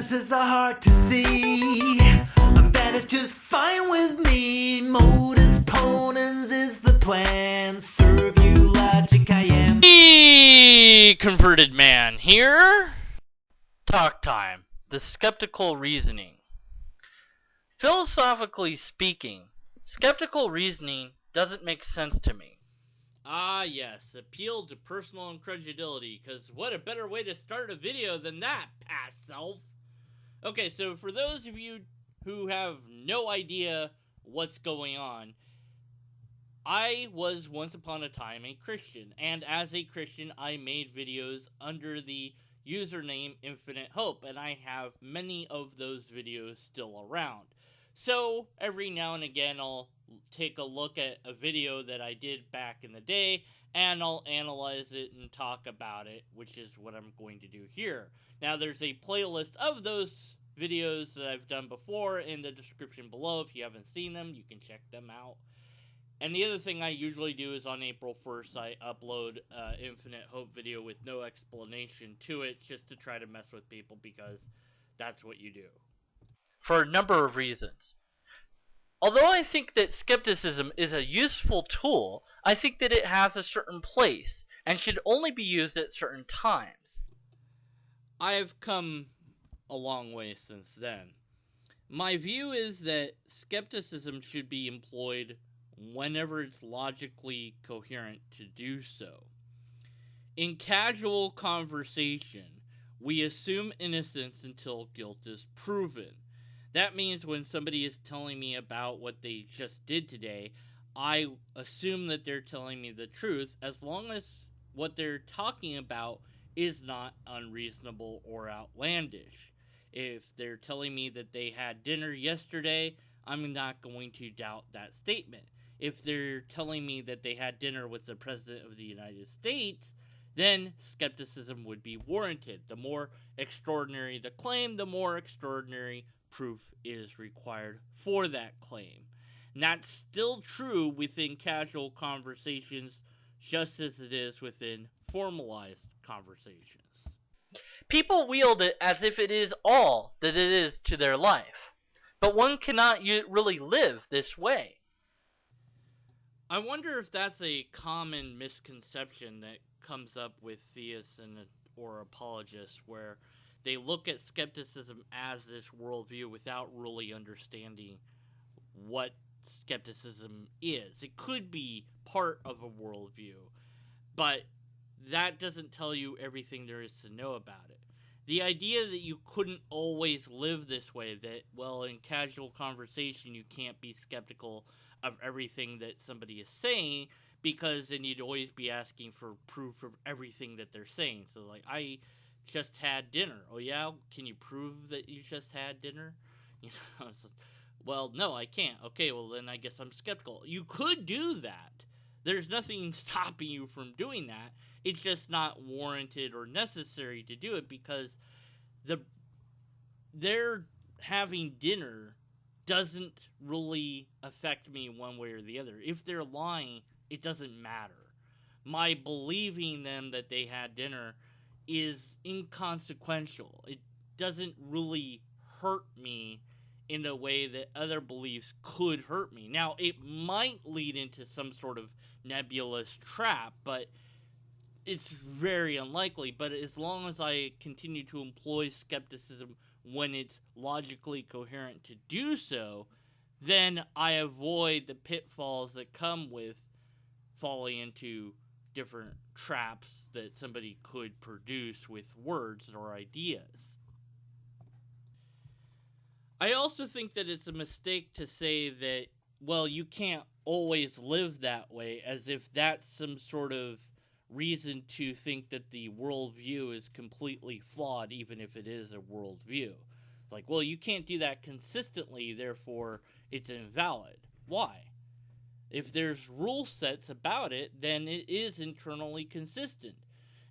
glasses are hard to see, and that is just fine with me. Modus ponens is the plan. Serve you logic, I am. Converted man here. Talk time. The skeptical reasoning. Philosophically speaking, skeptical reasoning doesn't make sense to me. Ah, yes, appeal to personal incredulity, because what a better way to start a video than that, past self. Okay, so for those of you who have no idea what's going on, I was once upon a time a Christian, and as a Christian, I made videos under the username Infinite Hope, and I have many of those videos still around. So every now and again, I'll take a look at a video that I did back in the day, and I'll analyze it and talk about it, which is what I'm going to do here. Now, there's a playlist of those videos that I've done before in the description below. If you haven't seen them, you can check them out. And the other thing I usually do is on April 1st, I upload Infinite Hope video with no explanation to it, just to try to mess with people, because that's what you do. For a number of reasons. Although I think that skepticism is a useful tool, I think that it has a certain place, and should only be used at certain times. I have come a long way since then. My view is that skepticism should be employed whenever it's logically coherent to do so. In casual conversation, we assume innocence until guilt is proven. That means when somebody is telling me about what they just did today, I assume that they're telling me the truth, as long as what they're talking about is not unreasonable or outlandish. If they're telling me that they had dinner yesterday, I'm not going to doubt that statement. If they're telling me that they had dinner with the President of the United States, then skepticism would be warranted. The more extraordinary the claim, the more extraordinary proof is required for that claim. And that's still true within casual conversations, just as it is within formalized conversations. People wield it as if it is all that it is to their life, but one cannot really live this way. I wonder if that's a common misconception that comes up with theists or apologists, where they look at skepticism as this worldview without really understanding what skepticism is. It could be part of a worldview, but that doesn't tell you everything there is to know about it. The idea that you couldn't always live this way, that, well, in casual conversation you can't be skeptical of everything that somebody is saying, because then you'd always be asking for proof of everything that they're saying. So, like, I just had dinner. Oh, yeah? Can you prove that you just had dinner? You know, well, no, I can't. Okay, well, then I guess I'm skeptical. You could do that. There's nothing stopping you from doing that. It's just not warranted or necessary to do it, because they're having dinner doesn't really affect me one way or the other. If they're lying, it doesn't matter. My believing them that they had dinner is inconsequential. It doesn't really hurt me in a way that other beliefs could hurt me. Now, it might lead into some sort of nebulous trap, but it's very unlikely. But as long as I continue to employ skepticism when it's logically coherent to do so, then I avoid the pitfalls that come with falling into different traps that somebody could produce with words or ideas. I also think that it's a mistake to say that, well, you can't always live that way, as if that's some sort of reason to think that the worldview is completely flawed, even if it is a worldview. It's like, well, you can't do that consistently, therefore it's invalid. Why? If there's rule sets about it, then it is internally consistent.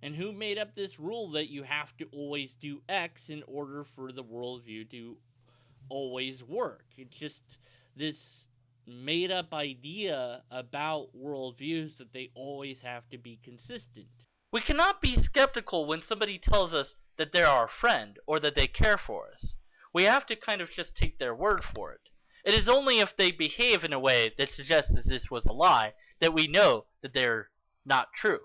And who made up this rule that you have to always do X in order for the worldview to always work? It's just this made up idea about worldviews that they always have to be consistent. We cannot be skeptical when somebody tells us that they're our friend or that they care for us. We have to kind of just take their word for it. It is only if they behave in a way that suggests that this was a lie that we know that they're not true.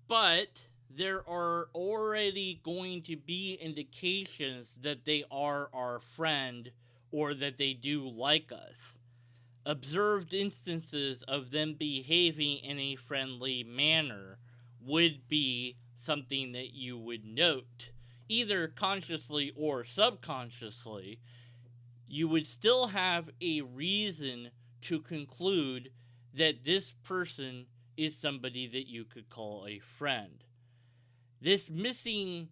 But there are already going to be indications that they are our friend or that they do like us. Observed instances of them behaving in a friendly manner would be something that you would note, either consciously or subconsciously. You would still have a reason to conclude that this person is somebody that you could call a friend. This missing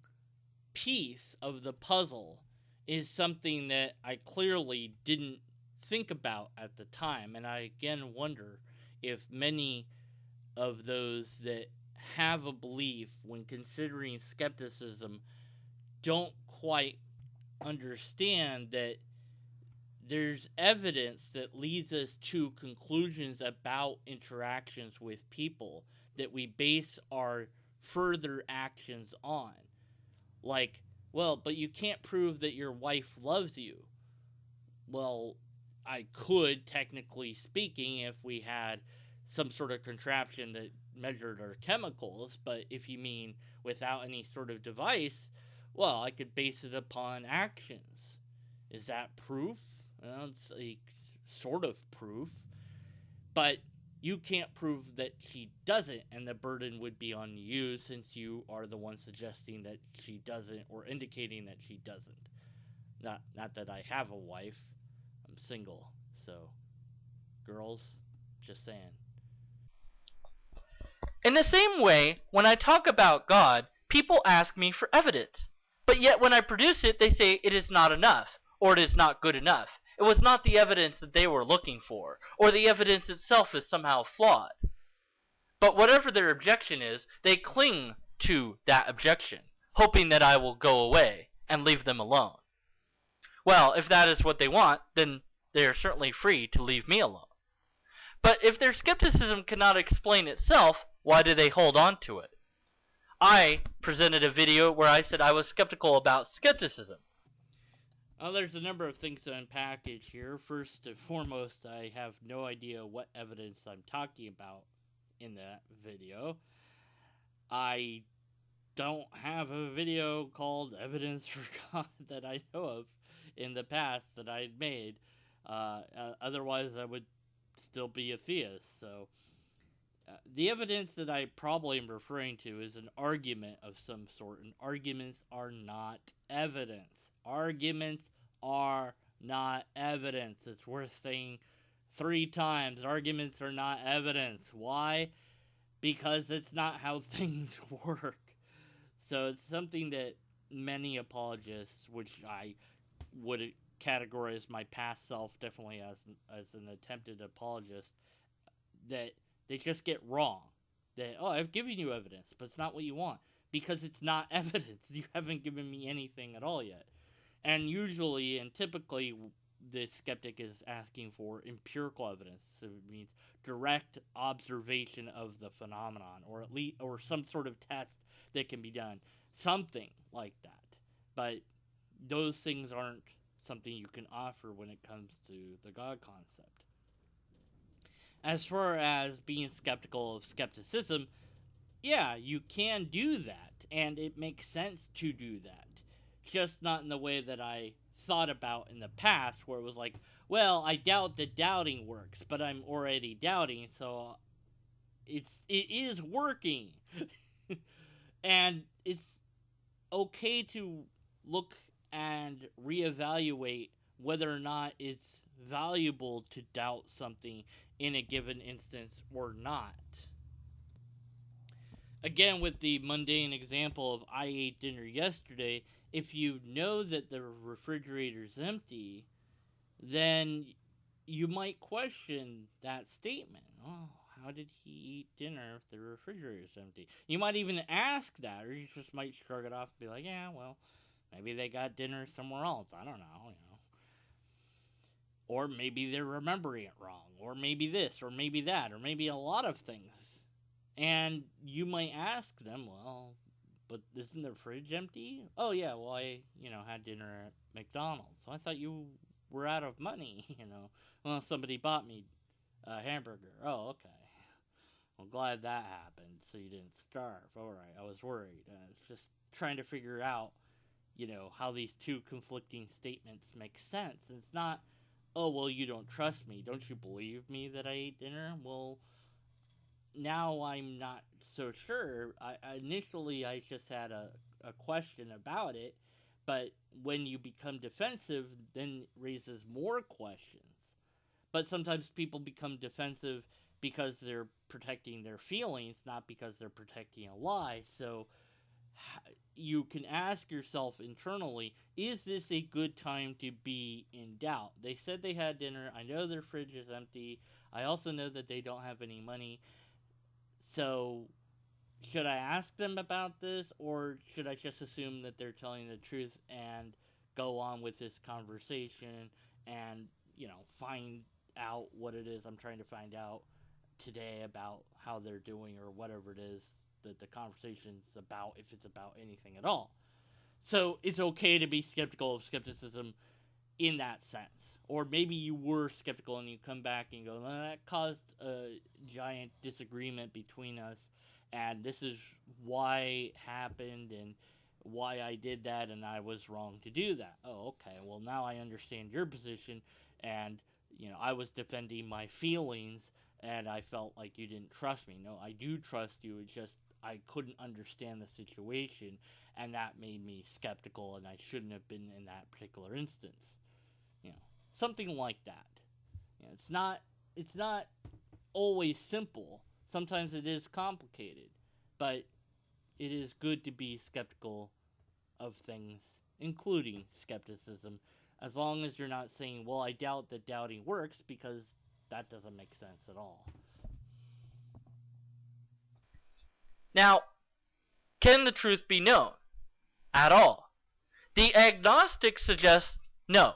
piece of the puzzle is something that I clearly didn't think about at the time, and I again wonder if many of those that have a belief when considering skepticism don't quite understand that there's evidence that leads us to conclusions about interactions with people that we base our further actions on. Like, well, but you can't prove that your wife loves you. Well, I could, technically speaking, if we had some sort of contraption that measured our chemicals, but if you mean without any sort of device, well, I could base it upon actions. Is that proof? Well, it's a sort of proof, but you can't prove that she doesn't, and the burden would be on you since you are the one suggesting that she doesn't or indicating that she doesn't. Not that I have a wife. I'm single, so girls, just saying. In the same way, when I talk about God, people ask me for evidence. But yet when I produce it, they say it is not enough, or it is not good enough. It was not the evidence that they were looking for, or the evidence itself is somehow flawed. But whatever their objection is, they cling to that objection, hoping that I will go away and leave them alone. Well, if that is what they want, then they are certainly free to leave me alone. But if their skepticism cannot explain itself, why do they hold on to it? I presented a video where I said I was skeptical about skepticism. There's a number of things to unpackage here. First and foremost, I have no idea what evidence I'm talking about in that video. I don't have a video called Evidence for God that I know of in the past that I'd made. Otherwise, I would still be a theist. So, the evidence that I probably am referring to is an argument of some sort, and arguments are not evidence. Arguments are not evidence. It's worth saying 3 times. Arguments are not evidence. Why? Because it's not how things work. So it's something that many apologists, which I would categorize my past self definitely as an attempted apologist, that they just get wrong. That, oh, I've given you evidence, but it's not what you want. Because it's not evidence. You haven't given me anything at all yet. And usually and typically, the skeptic is asking for empirical evidence. So it means direct observation of the phenomenon, or at least, or some sort of test that can be done. Something like that. But those things aren't something you can offer when it comes to the God concept. As far as being skeptical of skepticism, yeah, you can do that, and it makes sense to do that. Just not in the way that I thought about in the past, where it was like, well, I doubt that doubting works, but I'm already doubting, so it is working. And it's okay to look and reevaluate whether or not it's valuable to doubt something in a given instance or not. Again, with the mundane example of I ate dinner yesterday, if you know that the refrigerator's empty, then you might question that statement. Oh, how did he eat dinner if the refrigerator's empty? You might even ask that, or you just might shrug it off and be like, yeah, well, maybe they got dinner somewhere else. I don't know. Or maybe they're remembering it wrong, or maybe this, or maybe that, or maybe a lot of things. And you might ask them, well, but isn't the fridge empty? Oh, yeah, well, I, had dinner at McDonald's. So I thought you were out of money, Well, somebody bought me a hamburger. Oh, okay. Well, glad that happened, so you didn't starve. Alright, I was worried. Just trying to figure out, how these two conflicting statements make sense. And it's not, oh, well, you don't trust me. Don't you believe me that I ate dinner? Well, now I'm not so sure. Initially, I just had a question about it, but when you become defensive, then it raises more questions. But sometimes people become defensive because they're protecting their feelings, not because they're protecting a lie. So you can ask yourself internally, is this a good time to be in doubt? They said they had dinner. I know their fridge is empty. I also know that they don't have any money. So should I ask them about this, or should I just assume that they're telling the truth and go on with this conversation and, find out what it is I'm trying to find out today about how they're doing or whatever it is that the conversation's about, if it's about anything at all. So it's okay to be skeptical of skepticism in that sense. Or maybe you were skeptical and you come back and go, well, that caused a giant disagreement between us, and this is why it happened and why I did that, and I was wrong to do that. Oh, okay, well, now I understand your position, and, I was defending my feelings, and I felt like you didn't trust me. No, I do trust you, it's just I couldn't understand the situation, and that made me skeptical, and I shouldn't have been in that particular instance. Something like that. It's not always simple. Sometimes it is complicated, but it is good to be skeptical of things, including skepticism, as long as you're not saying, well, I doubt that doubting works, because that doesn't make sense at all. Now, can the truth be known at all? The agnostic suggests no.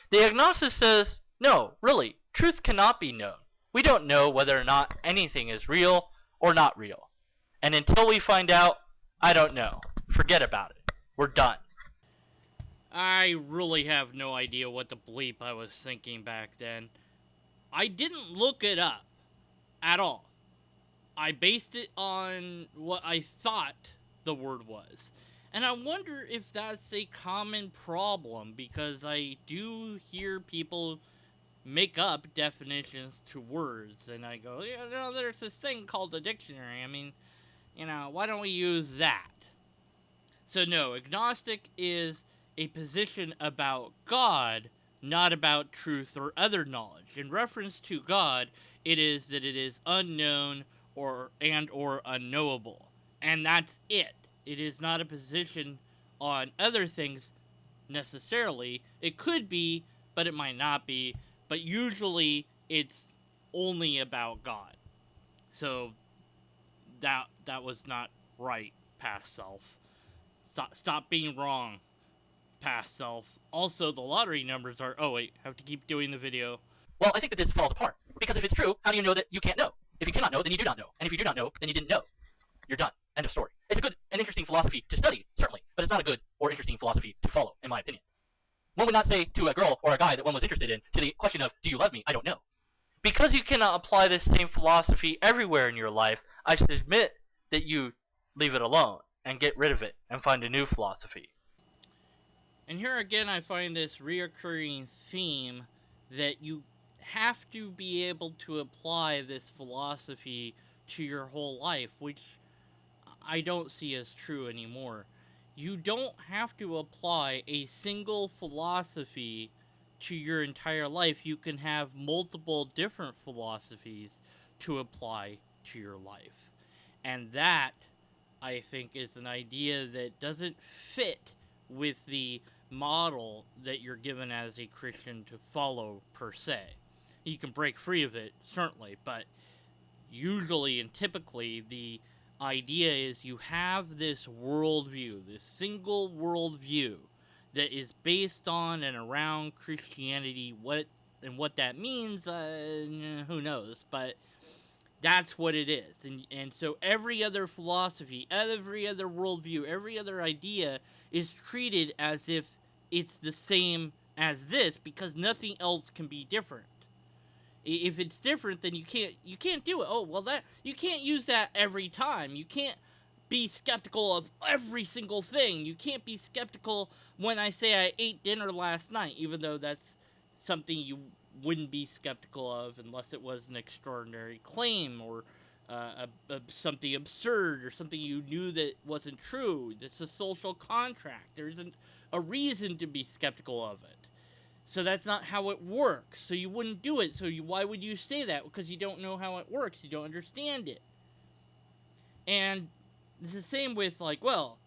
The agnostic says, no, really, truth cannot be known. We don't know whether or not anything is real or not real. And until we find out, I don't know. Forget about it. We're done. I really have no idea what the bleep I was thinking back then. I didn't look it up at all. I based it on what I thought the word was. And I wonder if that's a common problem, because I do hear people make up definitions to words, and I go, there's this thing called a dictionary. I mean, why don't we use that? So no, agnostic is a position about God, not about truth or other knowledge. In reference to God, it is that it is unknown or unknowable. And that's it. It is not a position on other things necessarily. It could be, but it might not be. But usually it's only about God. So that was not right, past self. Stop being wrong, past self. Also, the lottery numbers are... Oh, wait, have to keep doing the video. Well, I think that this falls apart. Because if it's true, how do you know that you can't know? If you cannot know, then you do not know. And if you do not know, then you didn't know. You're done. End of story. It's a good and interesting philosophy to study, certainly, but it's not a good or interesting philosophy to follow, in my opinion. One would not say to a girl or a guy that one was interested in, to the question of, do you love me? I don't know. Because you cannot apply this same philosophy everywhere in your life, I submit that you leave it alone and get rid of it and find a new philosophy. And here again, I find this reoccurring theme that you have to be able to apply this philosophy to your whole life, which I don't see as true anymore. You don't have to apply a single philosophy to your entire life. You can have multiple different philosophies to apply to your life. And that, I think, is an idea that doesn't fit with the model that you're given as a Christian to follow, per se. You can break free of it, certainly, but usually and typically the idea is you have this worldview, this single worldview that is based on and around Christianity. What that means, who knows? But That's what it is. And so every other philosophy, every other worldview, every other idea is treated as if it's the same as this because nothing else can be different. If it's different, then you can't do it. Oh, well, that you can't use that every time. You can't be skeptical of every single thing. You can't be skeptical when I say I ate dinner last night, even though that's something you wouldn't be skeptical of unless it was an extraordinary claim or something absurd or something you knew that wasn't true. It's a social contract. There isn't a reason to be skeptical of it. So that's not how it works. So you wouldn't do it. So why would you say that? Because you don't know how it works. You don't understand it. And it's the same with, like, well,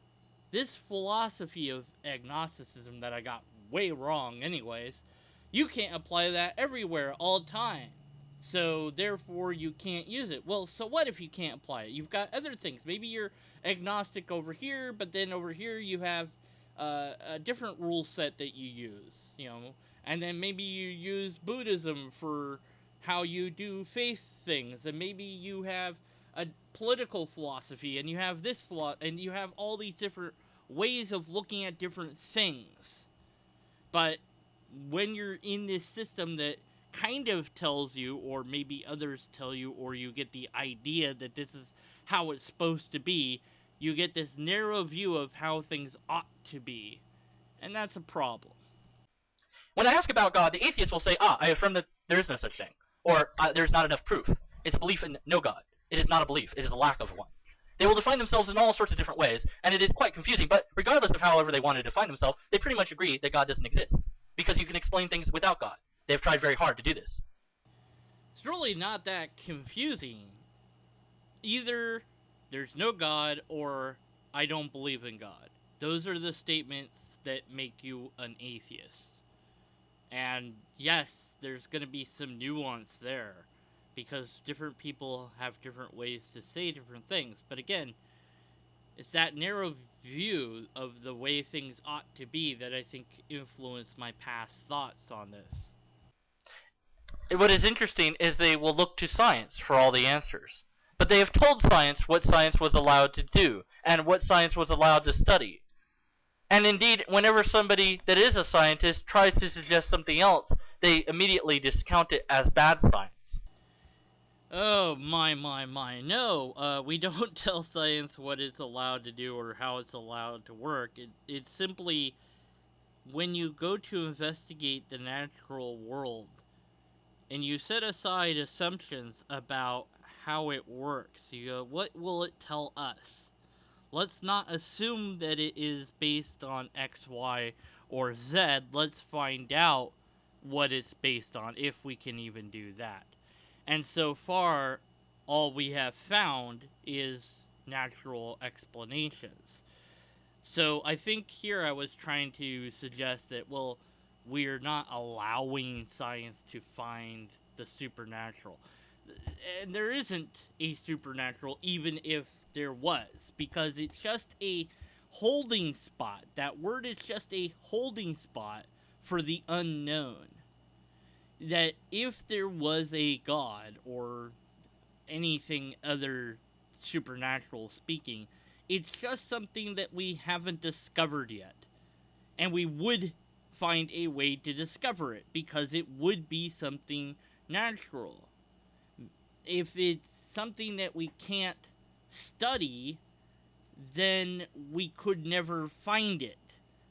this philosophy of agnosticism that I got way wrong anyways, you can't apply that everywhere all the time. So therefore you can't use it. Well, so what if you can't apply it? You've got other things. Maybe you're agnostic over here, but then over here you have a different rule set that you use, you know. And then maybe you use Buddhism for how you do faith things, and maybe you have a political philosophy, and you have this and you have all these different ways of looking at different things. But when you're in this system that kind of tells you, or maybe others tell you, or you get the idea that this is how it's supposed to be, you get this narrow view of how things ought to be. And that's a problem. When I ask about God, the atheist will say, I affirm that there is no such thing. Or, there's not enough proof. It's a belief in no God. It is not a belief. It is a lack of one. They will define themselves in all sorts of different ways, and it is quite confusing, but regardless of however they want to define themselves, they pretty much agree that God doesn't exist. Because you can explain things without God. They've tried very hard to do this. It's really not that confusing. Either there's no God, or I don't believe in God. Those are the statements that make you an atheist. And yes, there's going to be some nuance there, because different people have different ways to say different things. But again, it's that narrow view of the way things ought to be that I think influenced my past thoughts on this. What is interesting is they will look to science for all the answers. But they have told science what science was allowed to do, and what science was allowed to study. And indeed, whenever somebody that is a scientist tries to suggest something else, they immediately discount it as bad science. Oh, my. No, we don't tell science what it's allowed to do or how it's allowed to work. It's simply, when you go to investigate the natural world, and you set aside assumptions about how it works, you go, what will it tell us? Let's not assume that it is based on X, Y, or Z. Let's find out what it's based on, if we can even do that. And so far, all we have found is natural explanations. So I think here I was trying to suggest that, well, we're not allowing science to find the supernatural. And there isn't a supernatural, even if there was, because it's just a holding spot. That word is just a holding spot for the unknown. That if there was a God, or anything other supernatural speaking, it's just something that we haven't discovered yet. And we would find a way to discover it, because it would be something natural. If it's something that we can't study, then we could never find it.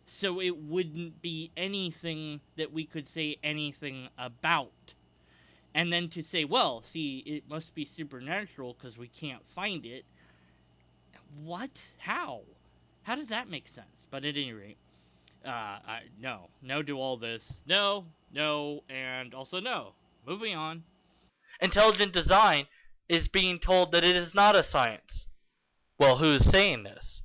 So it wouldn't be anything that we could say anything about. And then to say, well, see, it must be supernatural because we can't find it. What? How? How does that make sense? But at any rate, no to all this. No, and also no. Moving on. Intelligent design is being told that it is not a science. Well, who's saying this?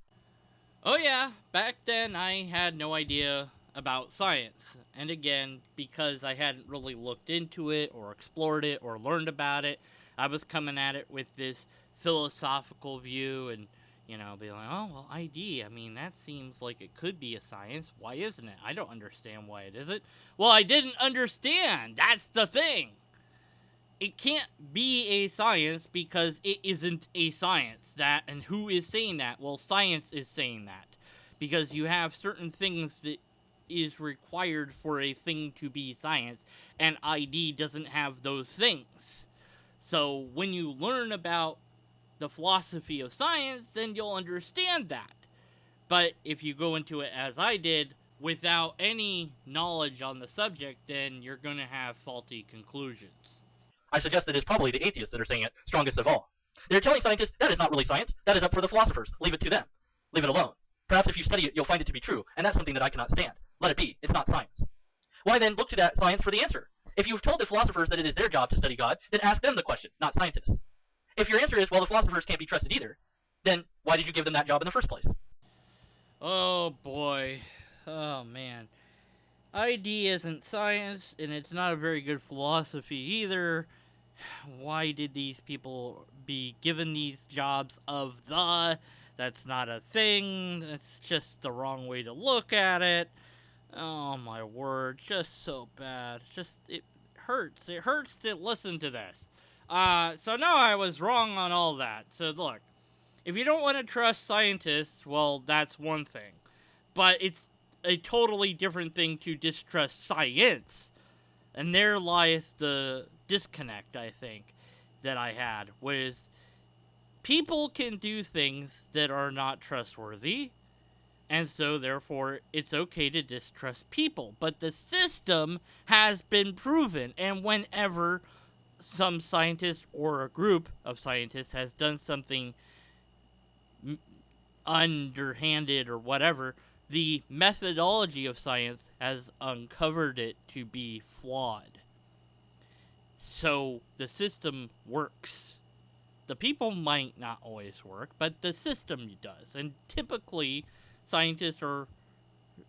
Oh yeah, back then I had no idea about science. And again, because I hadn't really looked into it or explored it or learned about it, I was coming at it with this philosophical view and, be like, oh, well, ID, I mean, that seems like it could be a science. Why isn't it? I don't understand why it isn't. Well, I didn't understand. That's the thing. it can't be a science because it isn't a science. And who is saying that? Well, science is saying that. Because you have certain things that is required for a thing to be science, and ID doesn't have those things. So when you learn about the philosophy of science, then you'll understand that. But if you go into it as I did, without any knowledge on the subject, then you're going to have faulty conclusions. I suggest that it's probably the atheists that are saying it strongest of all. They're telling scientists that is not really science, that is up for the philosophers. Leave it to them. Leave it alone. Perhaps if you study it, you'll find it to be true, and that's something that I cannot stand. Let it be. It's not science. Why then look to that science for the answer? If you've told the philosophers that it is their job to study God, then ask them the question, not scientists. If your answer is, well, the philosophers can't be trusted either, then why did you give them that job in the first place? Oh boy. Oh man. ID isn't science, and it's not a very good philosophy either. Why did these people be given these jobs of the? That's not a thing. It's just the wrong way to look at it. Oh my word, just so bad. It hurts. It hurts to listen to this. So no, I was wrong on all that. So look, if you don't want to trust scientists, well, that's one thing. But it's a totally different thing to distrust science. And there lies the disconnect, I think, that I had, was people can do things that are not trustworthy, and so therefore it's okay to distrust people. But the system has been proven, and whenever some scientist or a group of scientists has done something underhanded or whatever, the methodology of science has uncovered it to be flawed. So the system works. The people might not always work, but the system does. And typically, scientists are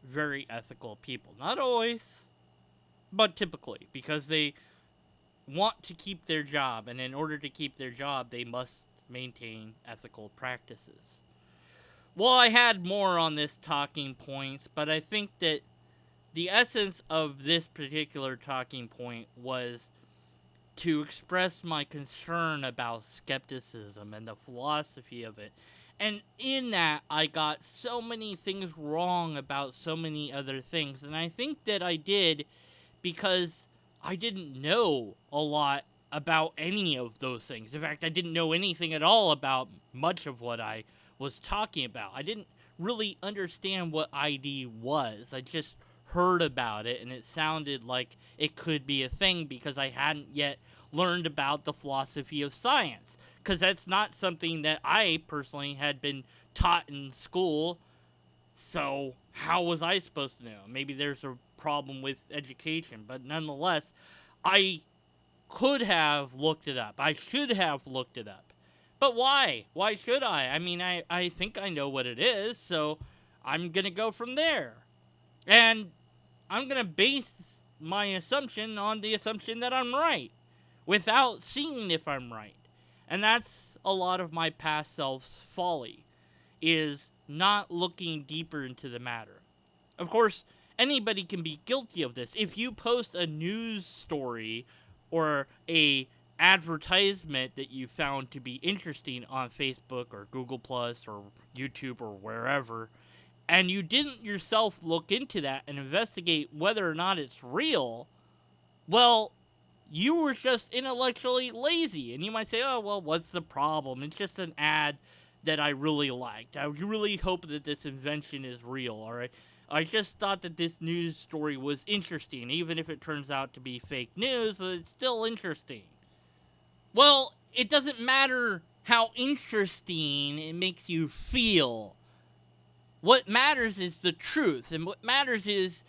very ethical people. Not always, but typically, because they want to keep their job, and in order to keep their job, they must maintain ethical practices. Well, I had more on this talking points, but I think that the essence of this particular talking point was to express my concern about skepticism and the philosophy of it. And in that, I got so many things wrong about so many other things. And I think that I did because I didn't know a lot about any of those things. In fact, I didn't know anything at all about much of what I was talking about. I didn't really understand what ID was. I just heard about it, and it sounded like it could be a thing because I hadn't yet learned about the philosophy of science, because that's not something that I personally had been taught in school. So how was I supposed to know? Maybe there's a problem with education, but nonetheless, I could have looked it up. I should have looked it up. But why? Why should I? I mean, I think I know what it is, so I'm going to go from there. And I'm going to base my assumption on the assumption that I'm right, without seeing if I'm right. And that's a lot of my past self's folly, is not looking deeper into the matter. Of course, anybody can be guilty of this. If you post a news story or a advertisement that you found to be interesting on Facebook or Google Plus or YouTube or wherever, and you didn't yourself look into that and investigate whether or not it's real, well, you were just intellectually lazy. And you might say, oh, well, what's the problem? It's just an ad that I really liked. I really hope that this invention is real, all right? I just thought that this news story was interesting. Even if it turns out to be fake news, it's still interesting. Well, it doesn't matter how interesting it makes you feel. What matters is the truth, and what matters is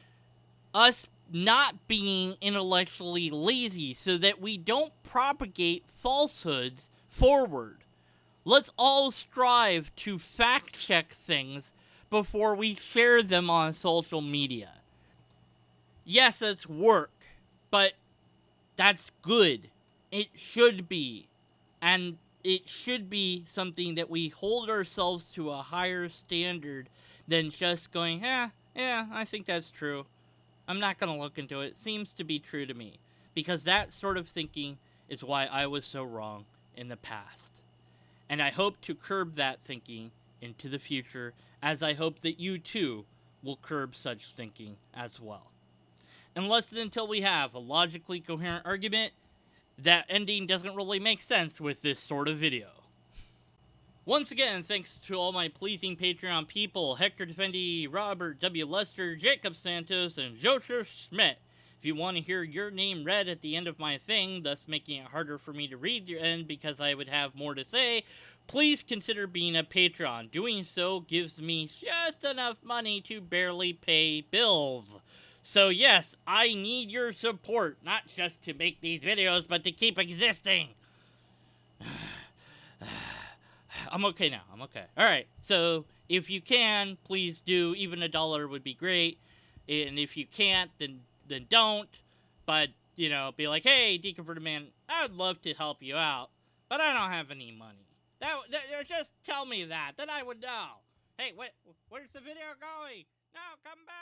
us not being intellectually lazy so that we don't propagate falsehoods forward. Let's all strive to fact-check things before we share them on social media. Yes, it's work, but that's good. It should be. And it should be something that we hold ourselves to a higher standard than just going, yeah, I think that's true. I'm not going to look into it. It seems to be true to me. Because that sort of thinking is why I was so wrong in the past. And I hope to curb that thinking into the future, as I hope that you too will curb such thinking as well. Unless and until we have a logically coherent argument, that ending doesn't really make sense with this sort of video. Once again, thanks to all my pleasing Patreon people, Hector Defendi, Robert W. Lester, Jacob Santos, and Joseph Schmidt. If you want to hear your name read at the end of my thing, thus making it harder for me to read your end because I would have more to say, please consider being a patron. Doing so gives me just enough money to barely pay bills. So yes, I need your support, not just to make these videos, but to keep existing. I'm okay now, I'm okay. Alright, so if you can, please do. Even $1 would be great. And if you can't, then don't. But, you know, be like, hey, Deconverted Man, I would love to help you out, but I don't have any money. Just tell me that, then I would know. Hey, where's the video going? No, come back.